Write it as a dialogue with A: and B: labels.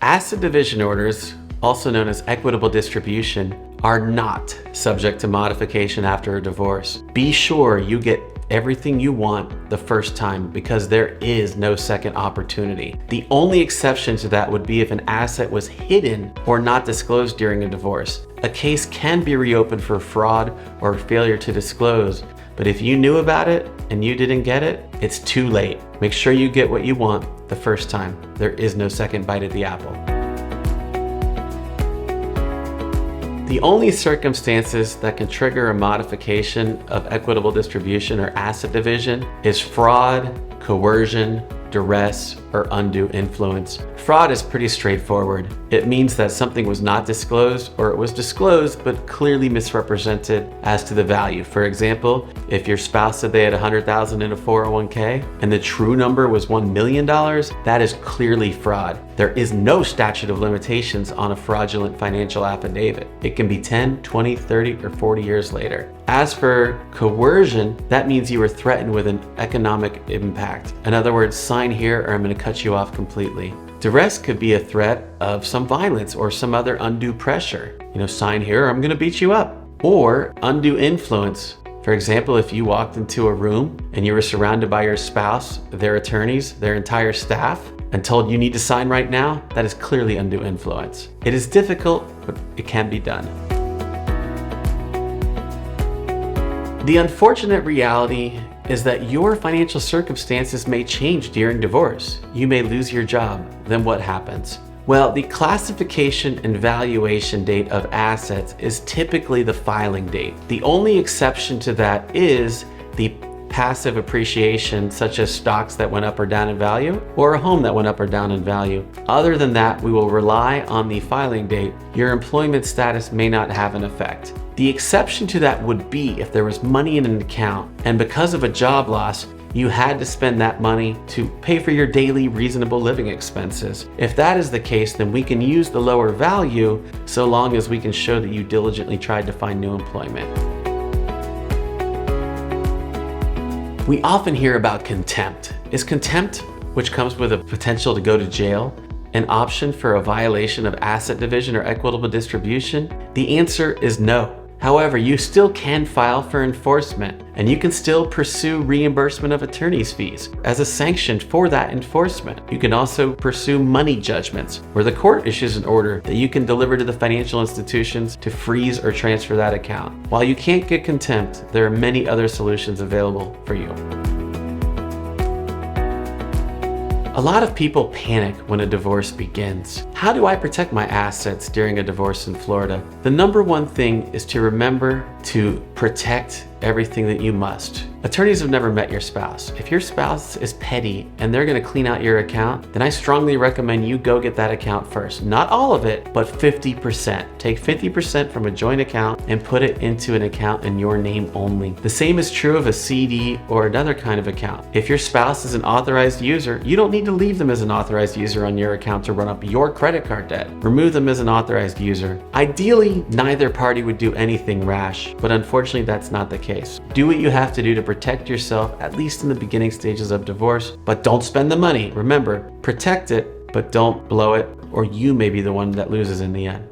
A: Asset division orders, also known as equitable distribution, are not subject to modification after a divorce. Be sure you get everything you want the first time because there is no second opportunity. The only exception to that would be if an asset was hidden or not disclosed during a divorce. A case can be reopened for fraud or failure to disclose, but if you knew about it and you didn't get it, it's too late. Make sure you get what you want the first time. There is no second bite at the apple. The only circumstances that can trigger a modification of equitable distribution or asset division is fraud, coercion, duress, or undue influence. Fraud is pretty straightforward. It means that something was not disclosed or it was disclosed but clearly misrepresented as to the value. For example, if your spouse said they had $100,000 in a 401k and the true number was $1 million, that is clearly fraud. There is no statute of limitations on a fraudulent financial affidavit. It can be 10, 20, 30, or 40 years later. As for coercion, that means you were threatened with an economic impact. In other words, sign here or I'm going to cut you off completely. Duress could be a threat of some violence or some other undue pressure. Sign here or I'm going to beat you up. Or undue influence. For example, if you walked into a room and you were surrounded by your spouse, their attorneys, their entire staff, and told you need to sign right now, that is clearly undue influence. It is difficult, but it can be done. The unfortunate reality is that your financial circumstances may change during divorce. You may lose your job. Then what happens? Well, the classification and valuation date of assets is typically the filing date. The only exception to that is the passive appreciation, such as stocks that went up or down in value, or a home that went up or down in value. Other than that, we will rely on the filing date. Your employment status may not have an effect. The exception to that would be if there was money in an account, and because of a job loss, you had to spend that money to pay for your daily reasonable living expenses. If that is the case, then we can use the lower value so long as we can show that you diligently tried to find new employment. We often hear about contempt. Is contempt, which comes with a potential to go to jail, an option for a violation of asset division or equitable distribution? The answer is no. However, you still can file for enforcement, and you can still pursue reimbursement of attorney's fees as a sanction for that enforcement. You can also pursue money judgments, where the court issues an order that you can deliver to the financial institutions to freeze or transfer that account. While you can't get contempt, there are many other solutions available for you. A lot of people panic when a divorce begins. How do I protect my assets during a divorce in Florida? The number one thing is to remember to protect everything that you must. Attorneys have never met your spouse. If your spouse is petty and they're going to clean out your account, then I strongly recommend you go get that account first. Not all of it, but 50%. Take 50% from a joint account and put it into an account in your name only. The same is true of a CD or another kind of account. If your spouse is an authorized user, you don't need to leave them as an authorized user on your account to run up your credit card debt. Remove them as an authorized user. Ideally, neither party would do anything rash, but unfortunately that's not the case. Do what you have to do to protect yourself, at least in the beginning stages of divorce, but don't spend the money. Remember, protect it, but don't blow it, or you may be the one that loses in the end.